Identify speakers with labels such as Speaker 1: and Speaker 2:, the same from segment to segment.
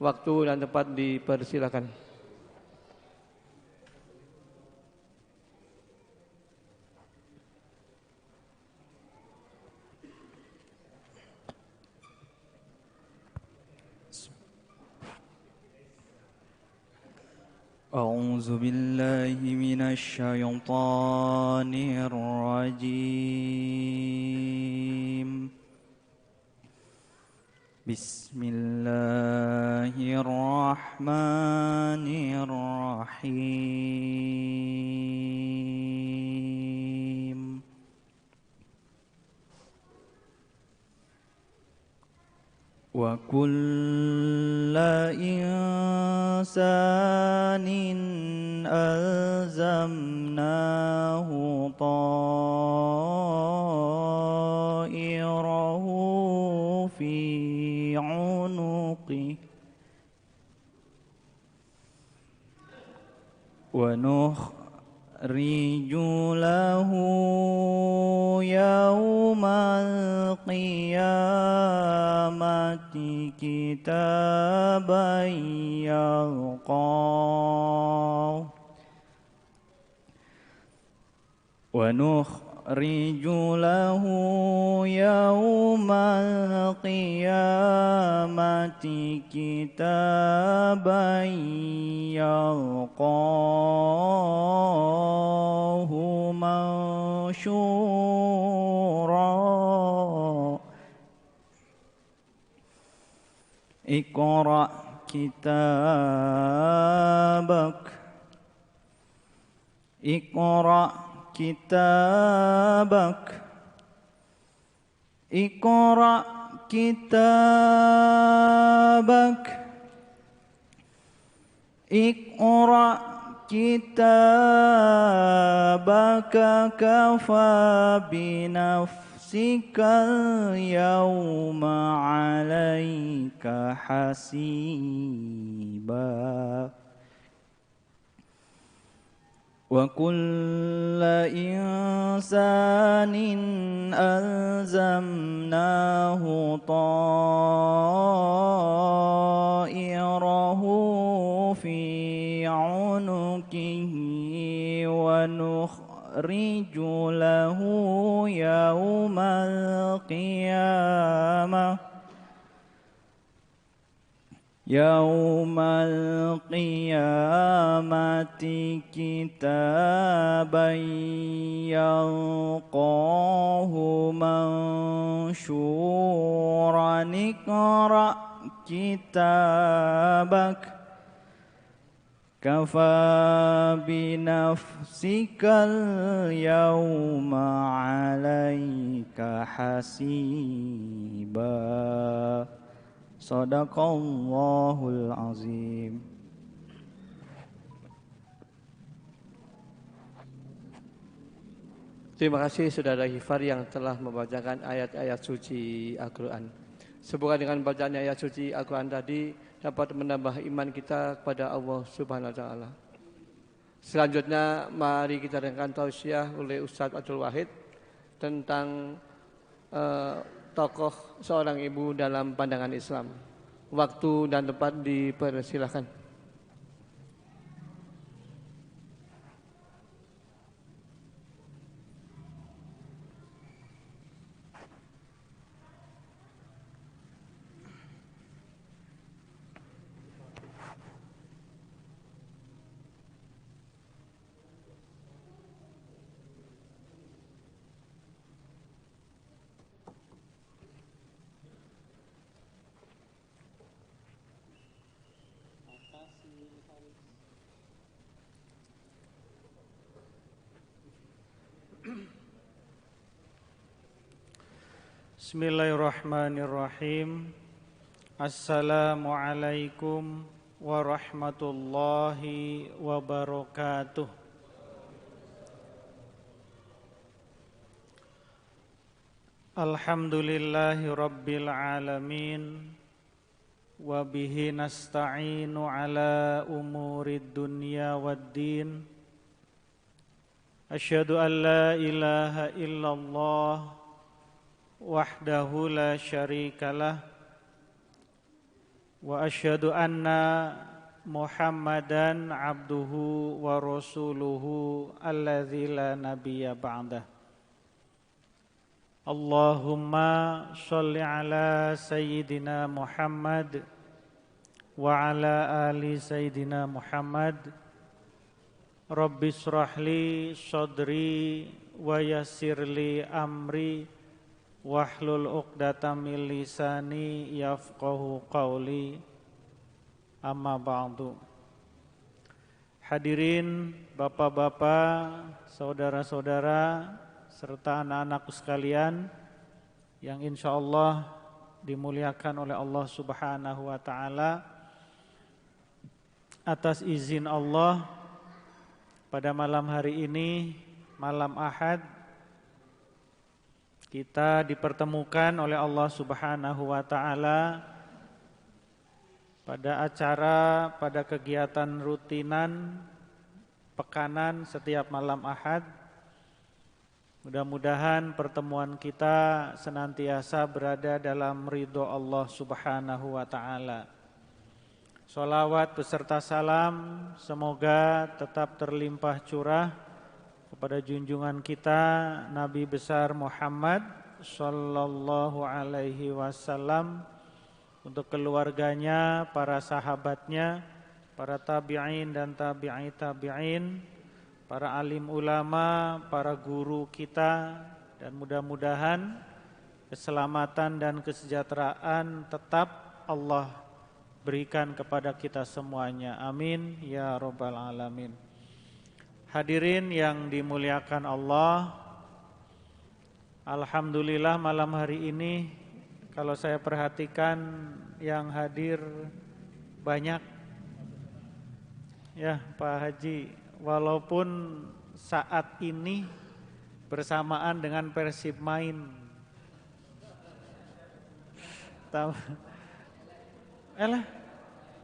Speaker 1: Waktu dan tempat dipersilakan.
Speaker 2: أعوذ بالله من الشيطان الرجيم بسم الله الرحمن الرحيم وكل إنسان ألزمناه طائره في عنقه ونخرج له يوم القيامة كتابا يلقاه ونخرج له يوم القيامة كتابا يلقاه منشورا اقرأ كتابك اقرأ كتابك اقرأ كتابك اقرأ كتابك كفى بنفسك اليوم عليك حسيبا وكل إنسان ألزمناه طائره في عنقه ونخرج له يوم القيامة كتابا يلقاه منشورا اقرأ كتابك كفى بنفسك اليوم عليك حسيبا Sadaqallahul azim.
Speaker 1: Terima kasih Saudara Hifar yang telah membacakan ayat-ayat suci Al-Quran. Semoga dengan bacaan ayat suci Al-Quran tadi dapat menambah iman kita kepada Allah Subhanahu wa Ta'ala. Selanjutnya mari kita dengarkan tausiah oleh Ustadz Abdul Wahid tentang tokoh seorang ibu dalam pandangan Islam. Waktu dan tempat dipersilahkan.
Speaker 3: Bismillahirrahmanirrahim. Assalamualaikum warahmatullahi wabarakatuh. Alhamdulillahi rabbil alamin. Wa bihi nasta'inu ala umurid dunya waddin. Asyhadu an la ilaha illallah wahdahu la syarikalah wa asyhadu anna Muhammadan abduhu wa rasuluhu alladzi la nabiyya ba'dah. Allahumma sholli ala sayyidina Muhammad wa ala ali sayyidina Muhammad. Rabbi shrahli sadri wa yassirli amri wahlul 'uqdatam min lisani yafqahu qawli. Amma ba'du. Hadirin bapak-bapak, saudara-saudara serta anak-anakku sekalian yang insyaallah dimuliakan oleh Allah Subhanahu wa taala. Atas izin Allah, pada malam hari ini, malam Ahad, kita dipertemukan oleh Allah Subhanahu wa taala pada acara, pada kegiatan rutinan pekanan setiap malam Ahad. Mudah-mudahan pertemuan kita senantiasa berada dalam ridho Allah Subhanahu wa taala. Sholawat beserta salam semoga tetap terlimpah curah kepada junjungan kita Nabi besar Muhammad sallallahu alaihi wasallam, untuk keluarganya, para sahabatnya, para tabi'in dan tabi'i tabi'in, para alim ulama, para guru kita, dan mudah-mudahan keselamatan dan kesejahteraan tetap Allah berikan kepada kita semuanya. Amin ya rabbal alamin. Hadirin yang dimuliakan Allah, alhamdulillah malam hari ini kalau saya perhatikan yang hadir banyak. Ya Pak Haji, walaupun saat ini bersamaan dengan Persib main.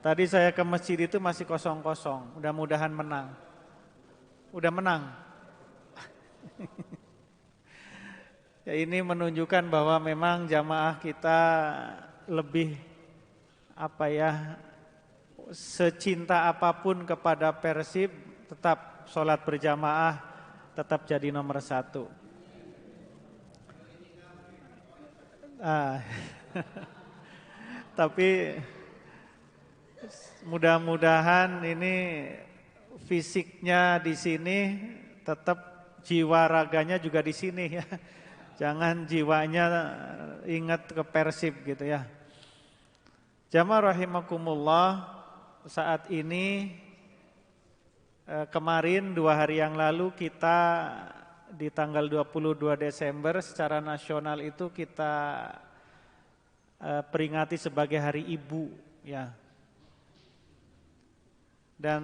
Speaker 3: Tadi saya ke masjid itu masih kosong-kosong, mudah-mudahan menang. Udah menang. Ya, ini menunjukkan bahwa memang jamaah kita lebih secinta apapun kepada Persib, tetap sholat berjamaah tetap jadi nomor satu. Tapi mudah-mudahan ini fisiknya di sini, tetap jiwa raganya juga di sini ya. Jangan jiwanya ingat ke Persib gitu ya. Jamaah rahimakumullah, saat ini kemarin 2 hari yang lalu kita di tanggal 22 Desember secara nasional itu kita peringati sebagai Hari Ibu ya. Dan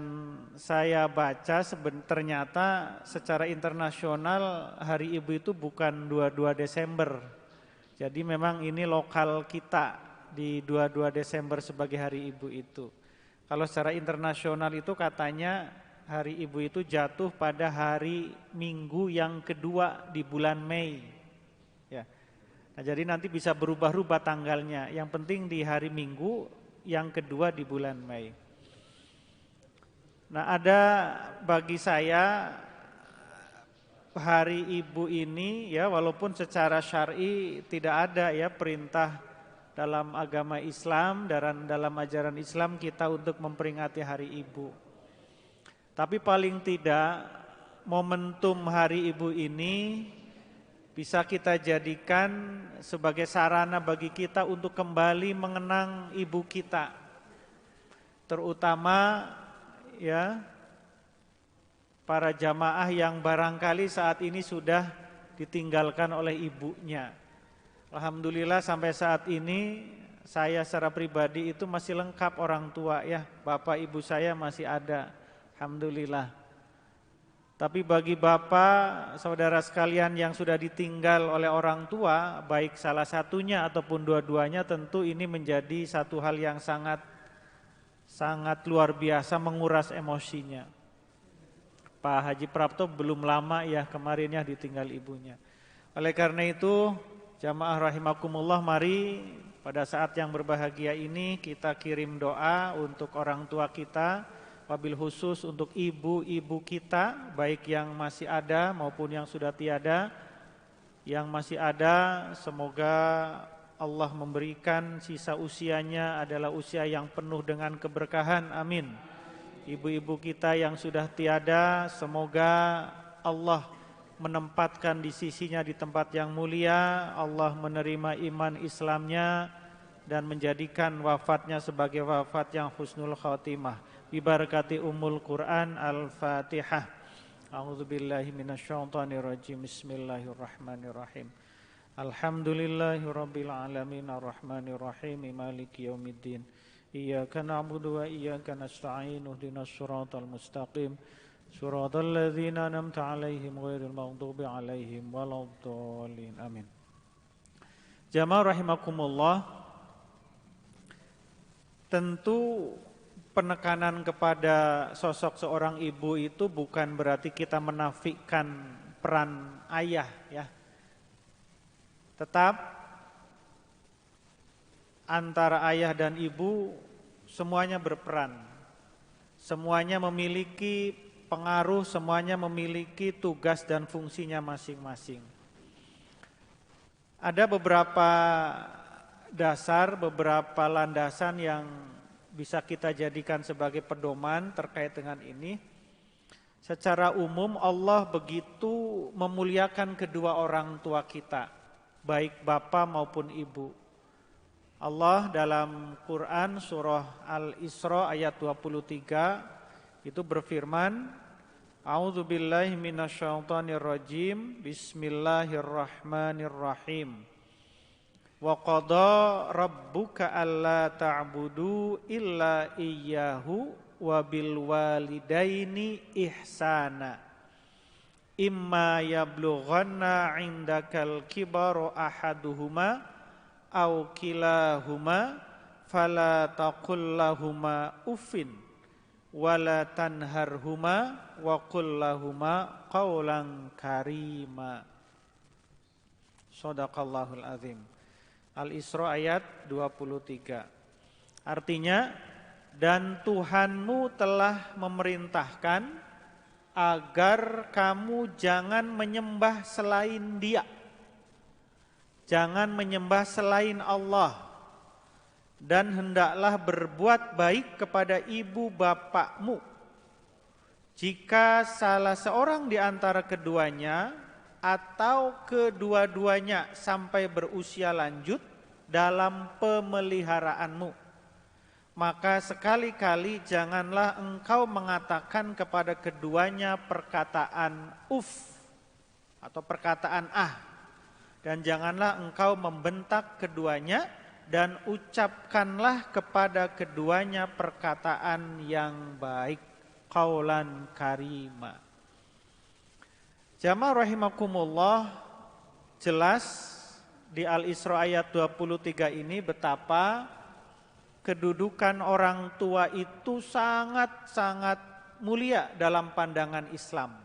Speaker 3: saya baca ternyata secara internasional Hari Ibu itu bukan 22 Desember. Jadi memang ini lokal kita di 22 Desember sebagai Hari Ibu itu. Kalau secara internasional itu katanya Hari Ibu itu jatuh pada hari Minggu yang kedua di bulan Mei. Ya. Nah, jadi nanti bisa berubah-ubah tanggalnya. Yang penting di hari Minggu yang kedua di bulan Mei. Nah, ada bagi saya Hari Ibu ini ya, walaupun secara syar'i tidak ada ya perintah dalam agama Islam dan dalam ajaran Islam kita untuk memperingati Hari Ibu. Tapi paling tidak momentum Hari Ibu ini bisa kita jadikan sebagai sarana bagi kita untuk kembali mengenang ibu kita. Terutama ya para jamaah yang barangkali saat ini sudah ditinggalkan oleh ibunya. Alhamdulillah sampai saat ini saya secara pribadi itu masih lengkap orang tua ya, bapak ibu saya masih ada, alhamdulillah. Tapi bagi bapak, saudara sekalian yang sudah ditinggal oleh orang tua, baik salah satunya ataupun dua-duanya, tentu ini menjadi satu hal yang sangat luar biasa menguras emosinya. Pak Haji Prapto belum lama ya kemarin ya ditinggal ibunya. Oleh karena itu, jamaah rahimakumullah, mari Pada saat yang berbahagia ini kita kirim doa untuk orang tua kita, wabil khusus untuk ibu-ibu kita, baik yang masih ada maupun yang sudah tiada. Yang masih ada, semoga Allah memberikan sisa usianya adalah usia yang penuh dengan keberkahan, amin. Ibu-ibu kita yang sudah tiada, semoga Allah menempatkan di sisinya di tempat yang mulia, Allah menerima iman Islamnya dan menjadikan wafatnya sebagai wafat yang husnul khatimah. Bibarakati Ummul Quran, Al-Fatihah. A'udzubillahi minasyaitonirrajim. Bismillahirrahmanirrahim. Alhamdulillahirabbil alamin arrahmanirrahim maliki yaumiddin. Iyyaka na'budu wa iyyaka nasta'in ihdinas siratal mustaqim. Suratal ladzina an'amta 'alaihim ghairil maghdubi 'alaihim waladdallin. Amin. Jamaah rahimakumullah. Tentu penekanan kepada sosok seorang ibu itu bukan berarti kita menafikan peran ayah ya. Tetap antara ayah dan ibu semuanya berperan. Semuanya memiliki pengaruh, semuanya memiliki tugas dan fungsinya masing-masing. Ada beberapa dasar, beberapa landasan yang bisa kita jadikan sebagai pedoman terkait dengan ini. Secara umum Allah begitu memuliakan kedua orang tua kita, baik bapak maupun ibu. Allah dalam Quran surah Al-Isra ayat 23 itu berfirman, A'udzubillahi minasyaitonirrajim. Bismillahirrahmanirrahim. Wa qada rabbuka alla ta'budu illa iyyahu wa bil walidaini ihsana. Imma yablughanna 'indakal kibaru ahaduhuma aw kilahuma fala taqul lahumā uffin wala tanharhuma wa qul lahumā qawlan karīmā. Shadaqallahul azim. Al-Isra ayat 23. Artinya, dan Tuhanmu telah memerintahkan agar kamu jangan menyembah selain Dia. Jangan menyembah selain Allah. Dan hendaklah berbuat baik kepada ibu bapakmu. Jika salah seorang di antara keduanya atau kedua-duanya sampai berusia lanjut dalam pemeliharaanmu, maka sekali-kali janganlah engkau mengatakan kepada keduanya perkataan atau perkataan dan janganlah engkau membentak keduanya dan ucapkanlah kepada keduanya perkataan yang baik, qaulan karima. Jamaah rahimakumullah, jelas di Al-Isra ayat 23 ini betapa kedudukan orang tua itu sangat-sangat mulia dalam pandangan Islam.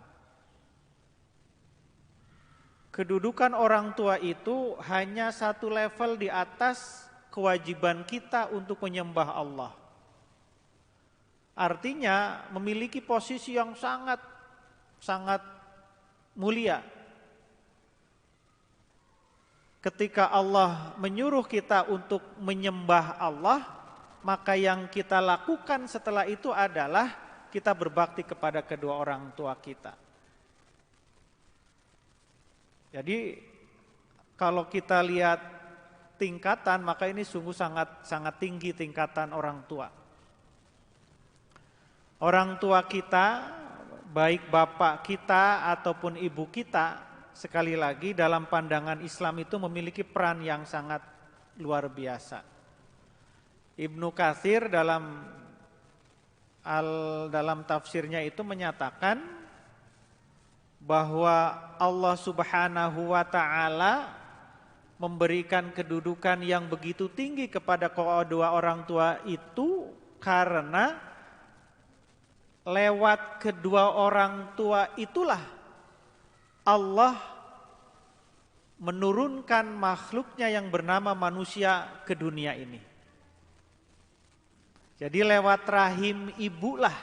Speaker 3: Kedudukan orang tua itu hanya satu level di atas kewajiban kita untuk menyembah Allah. Artinya memiliki posisi yang sangat mulia. Ketika Allah menyuruh kita untuk menyembah Allah, maka yang kita lakukan setelah itu adalah kita berbakti kepada kedua orang tua kita. Jadi kalau kita lihat tingkatan, maka ini sungguh sangat tinggi tingkatan orang tua. Orang tua kita, baik bapak kita ataupun ibu kita, sekali lagi dalam pandangan Islam itu memiliki peran yang sangat luar biasa. Ibnu Katsir dalam tafsirnya itu menyatakan bahwa Allah Subhanahu wa ta'ala memberikan kedudukan yang begitu tinggi kepada kedua orang tua itu karena lewat kedua orang tua itulah Allah menurunkan makhluknya yang bernama manusia ke dunia ini. Jadi lewat rahim ibulah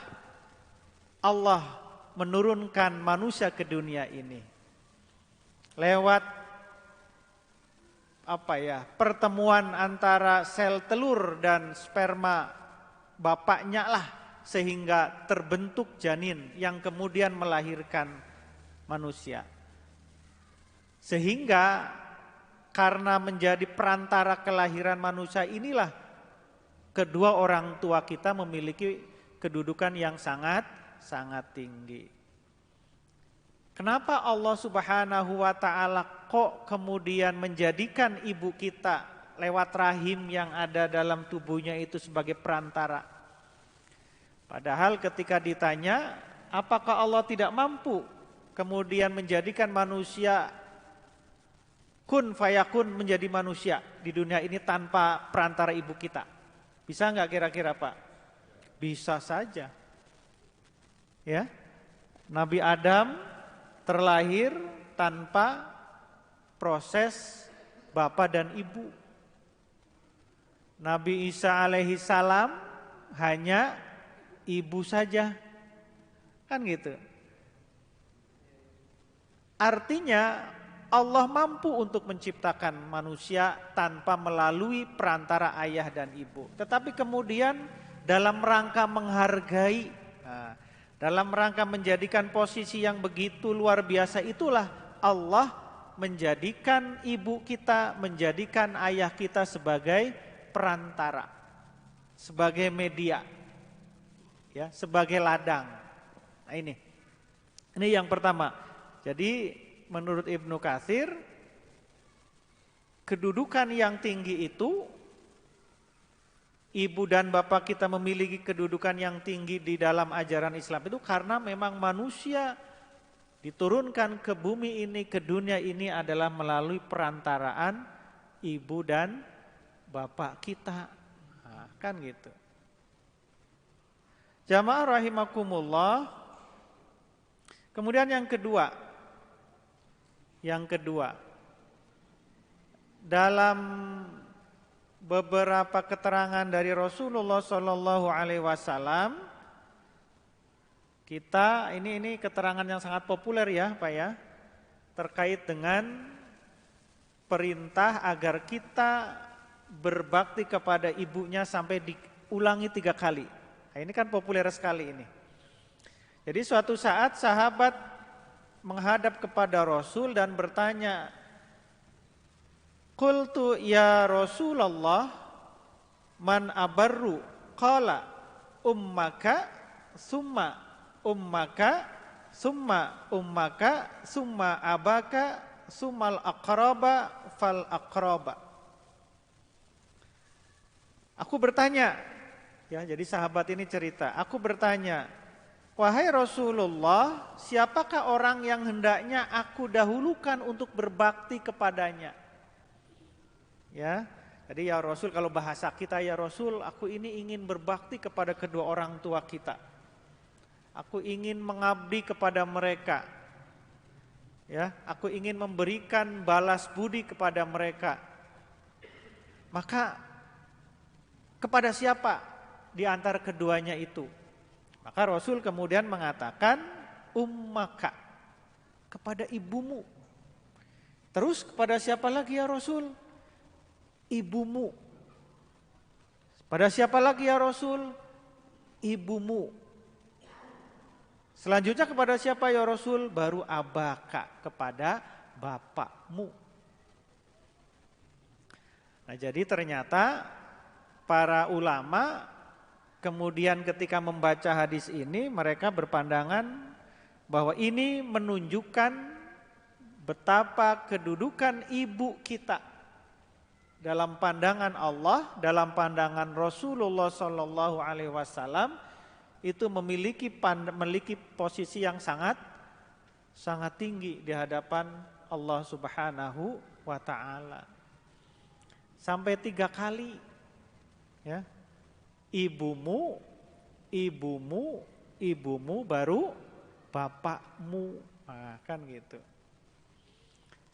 Speaker 3: Allah menurunkan manusia ke dunia ini. Lewat pertemuan antara sel telur dan sperma bapaknya lah sehingga terbentuk janin yang kemudian melahirkan manusia. Sehingga karena menjadi perantara kelahiran manusia inilah kedua orang tua kita memiliki kedudukan yang sangat tinggi. Kenapa Allah Subhanahu wa ta'ala kok kemudian menjadikan ibu kita lewat rahim yang ada dalam tubuhnya itu sebagai perantara? Padahal ketika ditanya, apakah Allah tidak mampu kemudian menjadikan manusia kun fayakun menjadi manusia di dunia ini tanpa perantara ibu kita? Bisa nggak kira-kira Pak? Bisa saja. Ya, Nabi Adam terlahir tanpa proses bapak dan ibu. Nabi Isa alaihi salam hanya ibu saja. Kan gitu. Artinya Allah mampu untuk menciptakan manusia tanpa melalui perantara ayah dan ibu. Tetapi kemudian dalam rangka menghargai, dalam rangka menjadikan posisi yang begitu luar biasa itulah Allah menjadikan ibu kita, menjadikan ayah kita sebagai perantara, sebagai media, ya, sebagai ladang. Nah ini yang pertama. Jadi menurut Ibnu Katsir, kedudukan yang tinggi itu, ibu dan bapak kita memiliki kedudukan yang tinggi di dalam ajaran Islam itu karena memang manusia diturunkan ke bumi ini, ke dunia ini adalah melalui perantaraan ibu dan bapak kita. Nah, kan gitu. Jamaah rahimakumullah. Kemudian yang kedua, dalam beberapa keterangan dari Rasulullah Shallallahu Alaihi Wasallam, kita ini keterangan yang sangat populer ya Pak ya, terkait dengan perintah agar kita berbakti kepada ibunya sampai diulangi 3 kali. Nah, ini kan populer sekali ini. Jadi suatu saat sahabat menghadap kepada Rasul dan bertanya, qultu ya Rasulullah man abarru? Qala ummaka summa ummaka summa ummaka summa abaka summal aqraba fal aqraba. Aku bertanya, ya, jadi sahabat ini cerita, aku bertanya, wahai Rasulullah, siapakah orang yang hendaknya aku dahulukan untuk berbakti kepadanya? Ya, jadi ya Rasul, kalau bahasa kita ya Rasul, aku ini ingin berbakti kepada kedua orang tua kita. Aku ingin mengabdi kepada mereka. Ya, aku ingin memberikan balas budi kepada mereka. Maka kepada siapa di antara keduanya itu? Maka Rasul kemudian mengatakan ummaka, kepada ibumu. Terus kepada siapa lagi ya Rasul? Ibumu. Pada siapa lagi ya Rasul? Ibumu. Selanjutnya kepada siapa ya Rasul? Baru abaka, kepada bapakmu. Nah, jadi ternyata para ulama kemudian ketika membaca hadis ini, mereka berpandangan bahwa ini menunjukkan betapa kedudukan ibu kita dalam pandangan Allah, dalam pandangan Rasulullah Sallallahu Alaihi Wasallam itu memiliki posisi yang sangat tinggi di hadapan Allah Subhanahu wa Ta'ala. Sampai 3 kali, ya. Ibumu, ibumu, ibumu, baru bapakmu. Nah, kan gitu.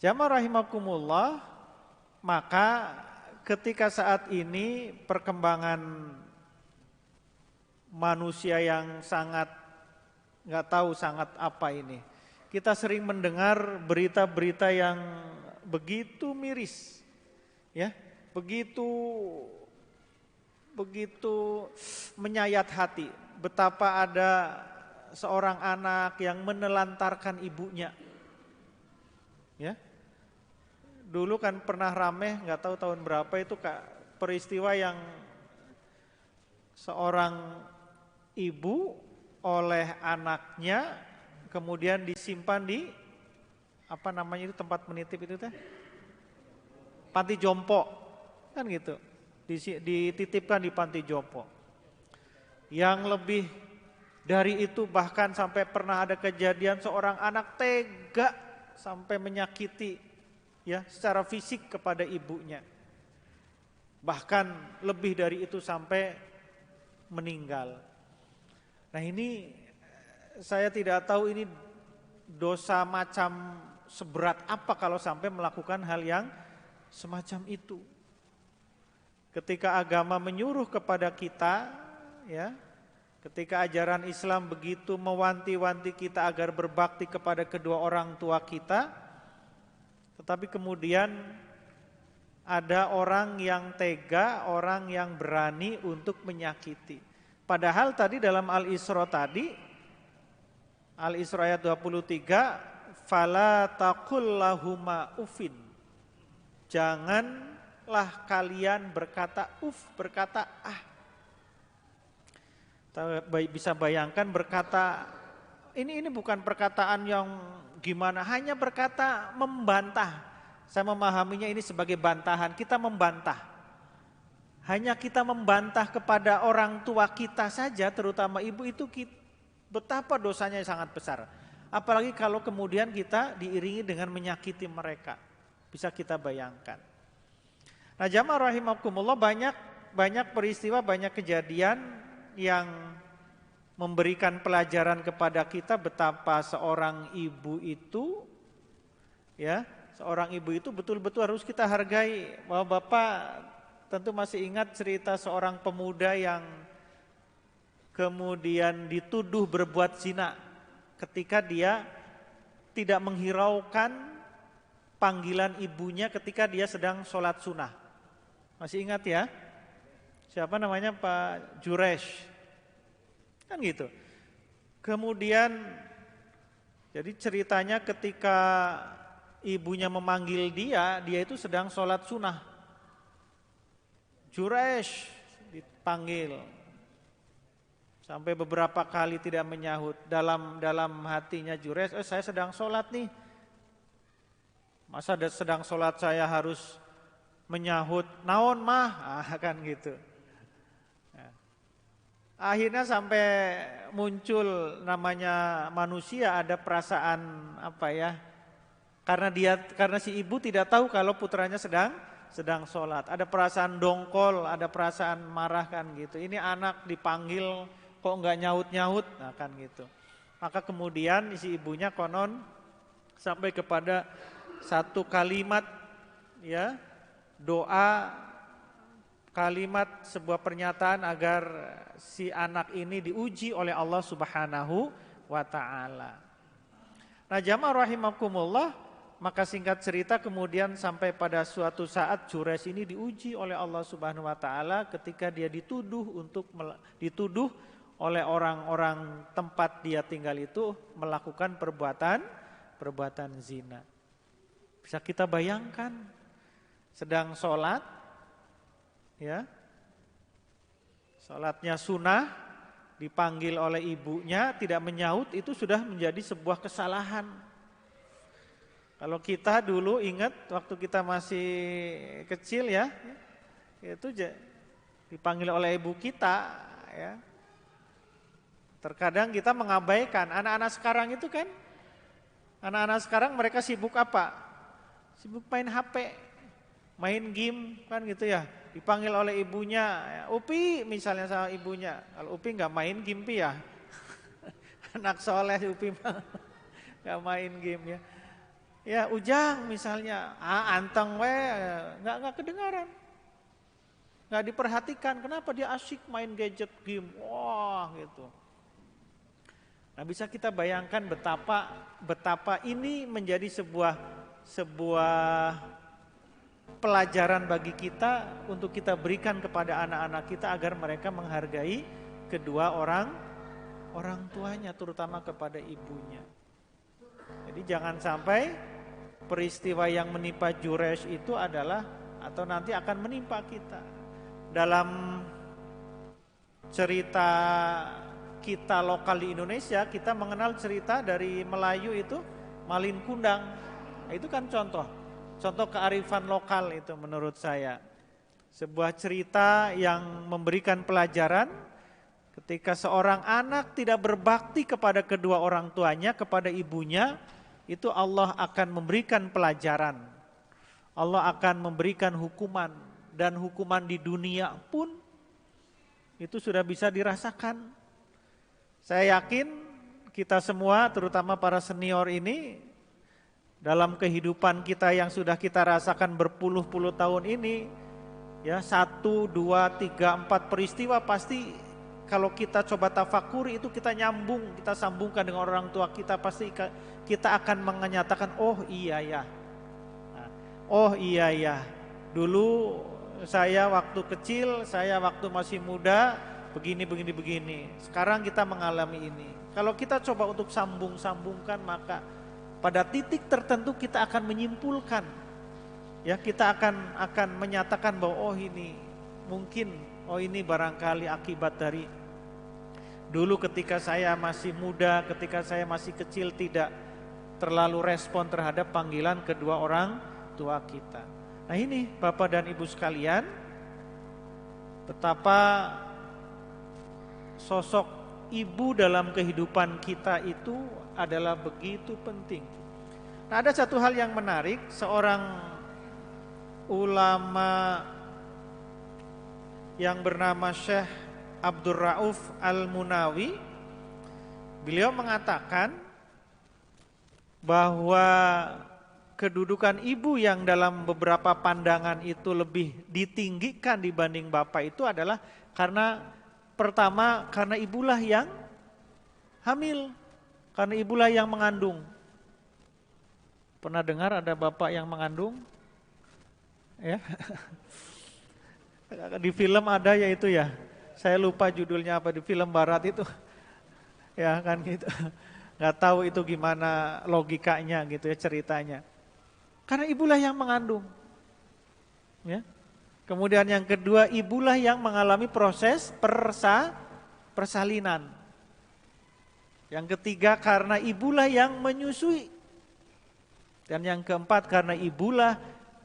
Speaker 3: Jamaah rahimakumullah, maka ketika saat ini perkembangan manusia yang sangat nggak tahu sangat apa ini. Kita sering mendengar berita-berita yang begitu miris, ya, begitu menyayat hati. Betapa ada seorang anak yang menelantarkan ibunya, ya. Dulu kan pernah rame, nggak tahu tahun berapa itu peristiwa yang seorang ibu oleh anaknya kemudian disimpan di apa namanya itu tempat menitip itu teh? Panti jompo. Kan gitu. Dititipkan di panti jompo. Yang lebih dari itu bahkan sampai pernah ada kejadian seorang anak tega sampai menyakiti ya secara fisik kepada ibunya. Bahkan lebih dari itu sampai meninggal. Nah, ini saya tidak tahu ini dosa macam seberat apa kalau sampai melakukan hal yang semacam itu. Ketika agama menyuruh kepada kita, ya, ketika ajaran Islam begitu mewanti-wanti kita agar berbakti kepada kedua orang tua kita, tetapi kemudian ada orang yang tega, orang yang berani untuk menyakiti. Padahal tadi dalam Al-Isra tadi, Al-Isra ayat 23, fala taqul lahuma ufin. Janganlah kalian berkata berkata ah. Bisa bayangkan berkata ini bukan perkataan yang gimana, hanya berkata membantah. Saya memahaminya ini sebagai bantahan, kita membantah. Hanya kita membantah kepada orang tua kita saja, terutama ibu itu betapa dosanya sangat besar. Apalagi kalau kemudian kita diiringi dengan menyakiti mereka. Bisa kita bayangkan. Nah, jamaah rahimakumullah, banyak peristiwa, banyak kejadian yang memberikan pelajaran kepada kita betapa seorang ibu itu, ya, seorang ibu itu betul-betul harus kita hargai. Bahwa Bapak tentu masih ingat cerita seorang pemuda yang kemudian dituduh berbuat zina ketika dia tidak menghiraukan panggilan ibunya ketika dia sedang sholat sunnah. Masih ingat ya? Siapa namanya? Pak Juresh. Kan gitu. Kemudian jadi ceritanya ketika ibunya memanggil dia itu sedang sholat sunnah. Juresh dipanggil. Sampai beberapa kali tidak menyahut. Dalam hatinya Juresh, saya sedang sholat nih. Masa sedang sholat saya harus menyahut, naon mah, kan gitu. Akhirnya sampai muncul namanya manusia ada perasaan apa ya? Karena si ibu tidak tahu kalau putranya sedang sholat. Ada perasaan dongkol, ada perasaan marah kan gitu. Ini anak dipanggil kok nggak nyaut-nyaut, nah kan gitu. Maka kemudian si ibunya konon sampai kepada satu kalimat, ya, doa, kalimat sebuah pernyataan agar si anak ini diuji oleh Allah Subhanahu wa taala. Nah, jamaah rahimakumullah, maka singkat cerita kemudian sampai pada suatu saat Juresh ini diuji oleh Allah Subhanahu wa taala ketika dia dituduh oleh orang-orang tempat dia tinggal itu melakukan perbuatan zina. Bisa kita bayangkan sedang sholat, ya, sholatnya sunnah, dipanggil oleh ibunya tidak menyahut, itu sudah menjadi sebuah kesalahan. Kalau kita dulu ingat waktu kita masih kecil ya, itu dipanggil oleh ibu kita, ya. Terkadang kita mengabaikan. Anak-anak sekarang itu kan, anak-anak sekarang mereka sibuk apa? Sibuk main HP, main game kan gitu ya. Dipanggil oleh ibunya, Upi misalnya sama ibunya. Kalau Upi nggak main game ya, anak soleh Upi nggak main game ya. Ya, Ujang misalnya, anteng we, nggak kedengaran. Nggak diperhatikan, kenapa dia asyik main gadget game, wah gitu. Nah, bisa kita bayangkan betapa ini menjadi sebuah pelajaran bagi kita untuk kita berikan kepada anak-anak kita agar mereka menghargai kedua orang tuanya, terutama kepada ibunya. Jadi jangan sampai peristiwa yang menimpa Juresh itu adalah atau nanti akan menimpa kita. Dalam cerita kita lokal di Indonesia, kita mengenal cerita dari Melayu itu Malin Kundang. Nah, itu kan contoh kearifan lokal itu menurut saya. Sebuah cerita yang memberikan pelajaran ketika seorang anak tidak berbakti kepada kedua orang tuanya, kepada ibunya, itu Allah akan memberikan pelajaran. Allah akan memberikan hukuman. Dan hukuman di dunia pun itu sudah bisa dirasakan. Saya yakin kita semua, terutama para senior ini, dalam kehidupan kita yang sudah kita rasakan berpuluh-puluh tahun ini, ya 1, 2, 3, 4 peristiwa pasti kalau kita coba tafakuri itu kita nyambung, kita sambungkan dengan orang tua kita, pasti kita akan menyatakan, oh iya ya, oh iya ya, dulu saya waktu kecil, saya waktu masih muda, begini. Sekarang kita mengalami ini. Kalau kita coba untuk sambungkan, maka pada titik tertentu kita akan menyimpulkan. Ya, kita akan menyatakan bahwa oh ini mungkin, oh ini barangkali akibat dari dulu ketika saya masih muda, ketika saya masih kecil tidak terlalu respon terhadap panggilan kedua orang tua kita. Nah ini Bapak dan Ibu sekalian, betapa sosok ibu dalam kehidupan kita itu adalah begitu penting. Nah, ada satu hal yang menarik, seorang ulama yang bernama Syekh Abdul Rauf Al-Munawi, beliau mengatakan bahwa kedudukan ibu yang dalam beberapa pandangan itu lebih ditinggikan dibanding bapak itu adalah karena pertama karena ibulah yang hamil, karena ibulah yang mengandung. Pernah dengar ada bapak yang mengandung? Ya. Di film ada ya itu ya. Saya lupa judulnya apa, di film barat itu. Ya kan gitu. Nggak tahu itu gimana logikanya gitu ya, ceritanya. Karena ibulah yang mengandung. Ya. Kemudian yang kedua, ibulah yang mengalami proses persalinan. Yang ketiga, karena ibulah yang menyusui. Dan yang keempat, karena ibulah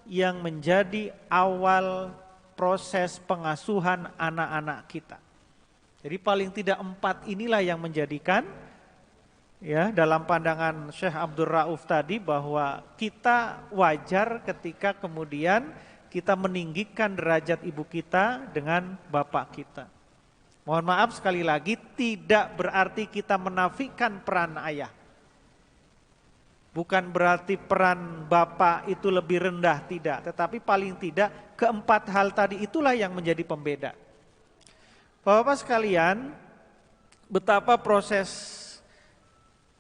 Speaker 3: yang menjadi awal proses pengasuhan anak-anak kita. Jadi paling tidak 4 inilah yang menjadikan, ya, dalam pandangan Syekh Abdul Rauf tadi, bahwa kita wajar ketika kemudian kita meninggikan derajat ibu kita dengan bapak kita. Mohon maaf sekali lagi, tidak berarti kita menafikan peran ayah. Bukan berarti peran bapak itu lebih rendah, tidak. Tetapi paling tidak keempat hal tadi itulah yang menjadi pembeda. Bapak-bapak sekalian, betapa proses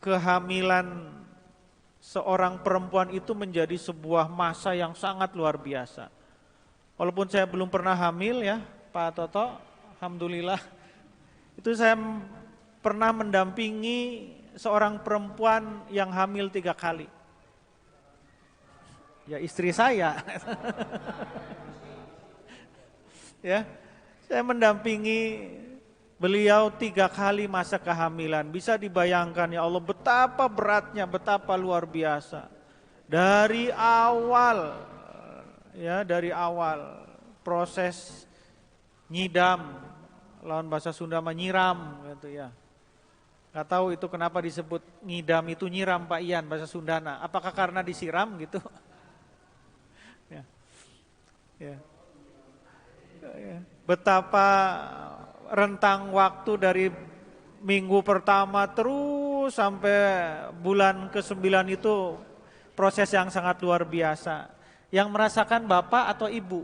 Speaker 3: kehamilan seorang perempuan itu menjadi sebuah masa yang sangat luar biasa. Walaupun saya belum pernah hamil ya Pak Toto, alhamdulillah. Itu saya pernah mendampingi seorang perempuan yang hamil 3 kali. Ya istri saya. Ya, saya mendampingi beliau 3 kali masa kehamilan. Bisa dibayangkan ya Allah betapa beratnya, betapa luar biasa. Dari awal, ya dari awal proses nyidam, lawan bahasa Sunda menyiram gitu ya. Gak tahu itu kenapa disebut ngidam itu nyiram Pak Ian bahasa Sundana. Apakah karena disiram gitu? Ya. Ya. Ya. Betapa rentang waktu dari minggu pertama terus sampai bulan ke-9 itu proses yang sangat luar biasa. Yang merasakan bapak atau ibu?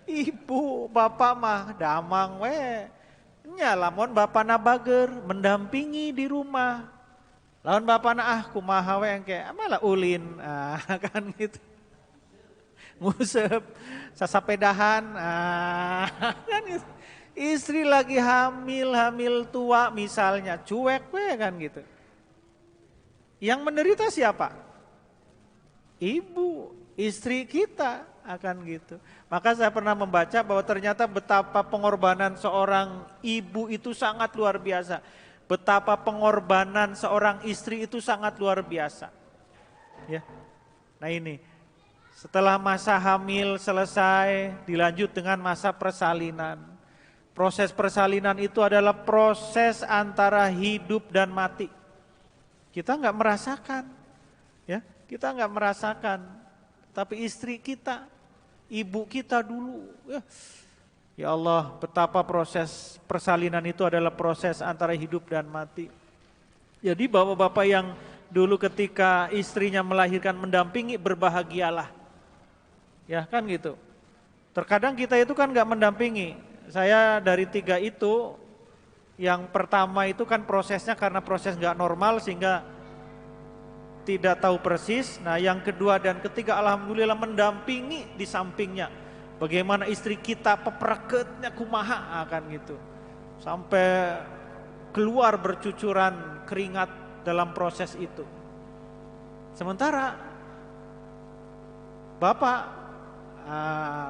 Speaker 3: Ibu, bapak mah damang we. Nya lamun bapak na bager mendampingi di rumah. Lawan bapak na kumaha we engke malah ulin. Kan gitu. Ngusep, sasapedahan. Kan gitu. Istri lagi hamil tua misalnya, cuek we kan gitu. Yang menderita siapa? Ibu, istri kita akan gitu. Maka saya pernah membaca bahwa ternyata betapa pengorbanan seorang ibu itu sangat luar biasa. Betapa pengorbanan seorang istri itu sangat luar biasa. Ya. Nah ini, setelah masa hamil selesai, dilanjut dengan masa persalinan. Proses persalinan itu adalah proses antara hidup dan mati. Kita nggak merasakan, ya. Kita nggak merasakan, tapi istri kita, ibu kita dulu, ya Allah, betapa proses persalinan itu adalah proses antara hidup dan mati. Jadi bapak-bapak yang dulu ketika istrinya melahirkan mendampingi, berbahagialah, ya kan gitu. Terkadang kita itu kan nggak mendampingi. Saya dari 3 itu, yang pertama itu kan prosesnya karena proses nggak normal sehingga tidak tahu persis. Nah yang kedua dan ketiga alhamdulillah mendampingi di sampingnya. Bagaimana istri kita pepereketnya kumaha akan gitu. Sampai keluar bercucuran keringat dalam proses itu. Sementara bapak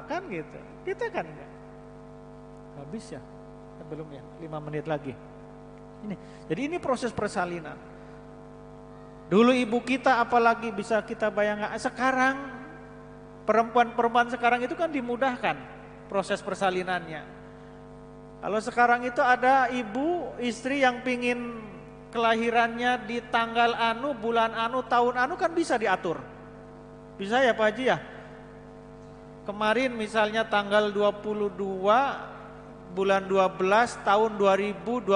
Speaker 3: kan gitu. Kita kan enggak. Habis ya? Belum ya? 5 menit lagi. Jadi ini proses persalinan. Dulu ibu kita apalagi bisa kita bayangkan, sekarang perempuan-perempuan sekarang itu kan dimudahkan proses persalinannya. Kalau sekarang itu ada ibu, istri yang pingin kelahirannya di tanggal anu, bulan anu, tahun anu kan bisa diatur. Bisa ya Pak Haji ya? Kemarin misalnya tanggal 22 bulan 12 tahun 2022,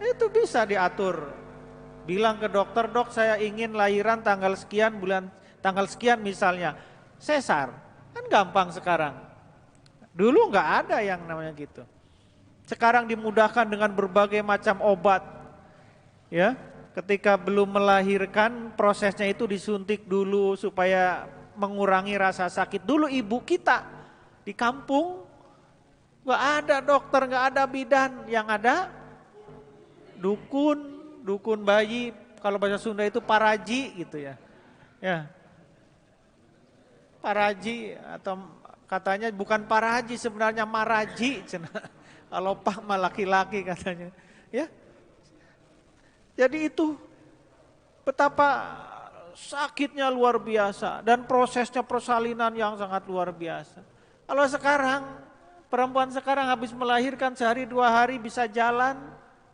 Speaker 3: itu bisa diatur. Bilang ke dokter, dok saya ingin lahiran tanggal sekian bulan tanggal sekian misalnya, sesar, kan gampang sekarang. Dulu nggak ada yang namanya gitu. Sekarang dimudahkan dengan berbagai macam obat, ya. Ketika belum melahirkan prosesnya itu disuntik dulu supaya mengurangi rasa sakit. Dulu ibu kita di kampung nggak ada dokter, nggak ada bidan, yang ada dukun bayi, kalau bahasa Sunda itu paraji gitu ya. Ya. Paraji atau katanya bukan paraji sebenarnya maraji. Kalau Pak mah laki-laki katanya. Ya. Jadi itu betapa sakitnya luar biasa dan prosesnya persalinan yang sangat luar biasa. Kalau sekarang perempuan sekarang habis melahirkan sehari 2 hari bisa jalan,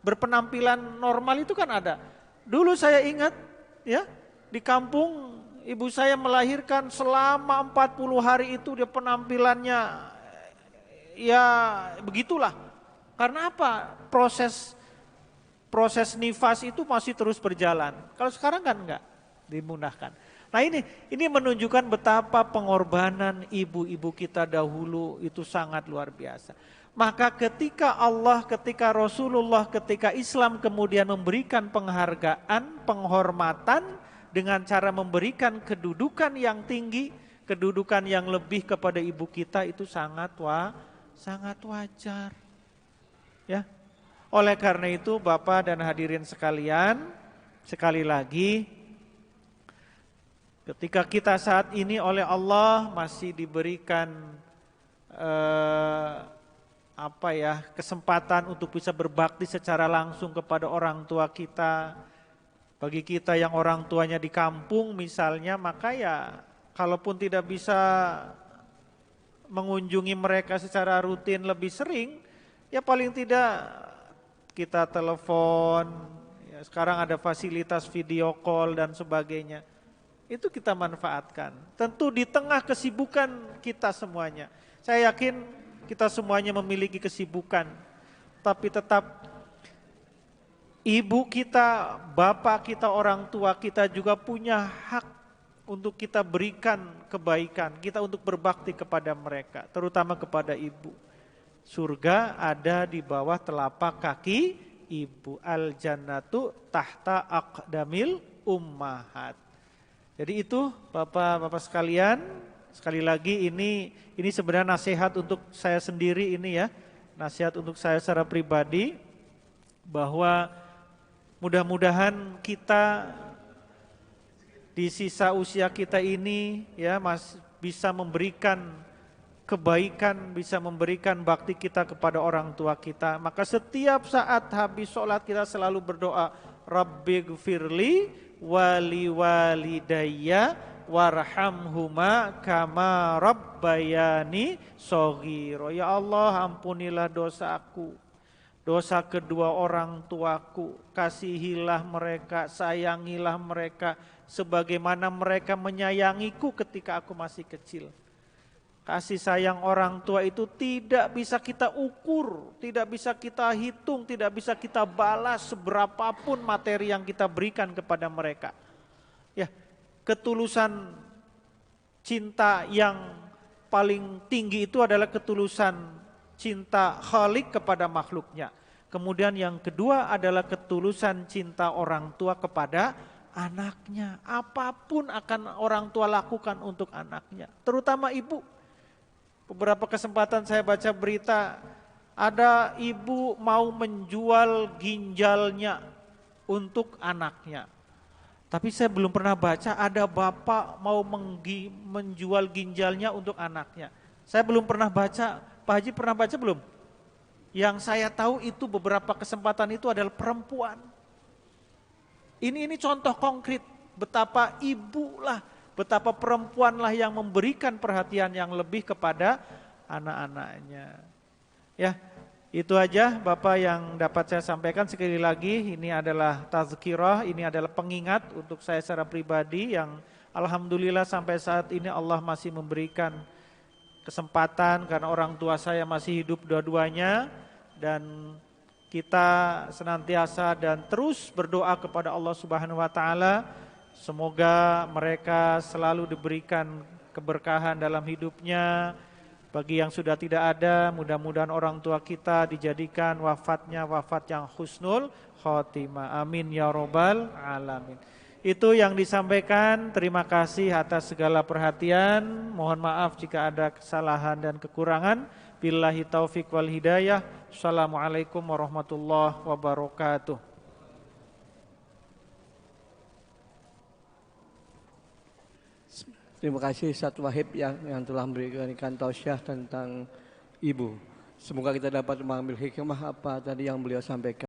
Speaker 3: berpenampilan normal itu kan ada. Dulu saya ingat ya, di kampung ibu saya melahirkan selama 40 hari itu dia penampilannya ya begitulah. Karena apa? Proses nifas itu masih terus berjalan. Kalau sekarang kan enggak, dimudahkan. Nah ini menunjukkan betapa pengorbanan ibu-ibu kita dahulu itu sangat luar biasa. Maka ketika Allah, ketika Rasulullah, ketika Islam kemudian memberikan penghargaan, penghormatan dengan cara memberikan kedudukan yang tinggi, kedudukan yang lebih kepada ibu kita itu sangat wajar. Ya. Oleh karena itu Bapak dan hadirin sekalian, sekali lagi ketika kita saat ini oleh Allah masih diberikan kesempatan untuk bisa berbakti secara langsung kepada orang tua kita. Bagi kita yang orang tuanya di kampung misalnya, maka ya kalaupun tidak bisa mengunjungi mereka secara rutin lebih sering, ya paling tidak kita telepon, ya sekarang ada fasilitas video call dan sebagainya. Itu kita manfaatkan. Tentu di tengah kesibukan kita semuanya. Saya yakin kita semuanya memiliki kesibukan, tapi tetap ibu kita, bapak kita, orang tua kita juga punya hak untuk kita berikan kebaikan, kita untuk berbakti kepada mereka, terutama kepada ibu. Surga ada di bawah telapak kaki ibu. Al jannatu tahta aqdamil ummahat. Jadi itu Bapak-bapak sekalian, sekali lagi ini sebenarnya nasihat untuk saya sendiri ini ya. Nasihat untuk saya secara pribadi bahwa mudah-mudahan kita di sisa usia kita ini ya bisa memberikan kebaikan, bisa memberikan bakti kita kepada orang tua kita. Maka setiap saat habis sholat kita selalu berdoa, Rabbighfirli wali walidayya warhamhuma kama rabbayani shaghira. Ya Allah, ampunilah dosaku, dosa kedua orang tuaku, kasihilah mereka, sayangilah mereka sebagaimana mereka menyayangiku ketika aku masih kecil. Kasih sayang orang tua itu tidak bisa kita ukur, tidak bisa kita hitung, tidak bisa kita balas seberapapun materi yang kita berikan kepada mereka. Ya, ketulusan cinta yang paling tinggi itu adalah ketulusan cinta Khalik kepada makhluknya. Kemudian yang kedua adalah ketulusan cinta orang tua kepada anaknya. Apapun akan orang tua lakukan untuk anaknya, terutama ibu. Beberapa kesempatan saya baca berita, ada ibu mau menjual ginjalnya untuk anaknya. Tapi saya belum pernah baca ada bapak mau menjual ginjalnya untuk anaknya. Saya belum pernah baca. Pak Haji pernah baca belum? Yang saya tahu itu beberapa kesempatan itu adalah perempuan. Ini contoh konkret betapa ibu lah, betapa perempuanlah yang memberikan perhatian yang lebih kepada anak-anaknya. Ya, itu aja Bapak yang dapat saya sampaikan. Sekali lagi ini adalah tazkirah, ini adalah pengingat untuk saya secara pribadi yang alhamdulillah sampai saat ini Allah masih memberikan kesempatan karena orang tua saya masih hidup dua-duanya, dan kita senantiasa dan terus berdoa kepada Allah Subhanahu wa taala. Semoga mereka selalu diberikan keberkahan dalam hidupnya. Bagi yang sudah tidak ada, mudah-mudahan orang tua kita dijadikan wafatnya wafat yang husnul khotimah. Amin ya robbal alamin. Itu yang disampaikan. Terima kasih atas segala perhatian. Mohon maaf jika ada kesalahan dan kekurangan. Billahi taufik wal hidayah. Assalamualaikum warahmatullahi wabarakatuh.
Speaker 1: Terima kasih Ustaz Wahib yang telah memberikan tausiah tentang ibu. Semoga kita dapat mengambil hikmah apa tadi yang beliau sampaikan.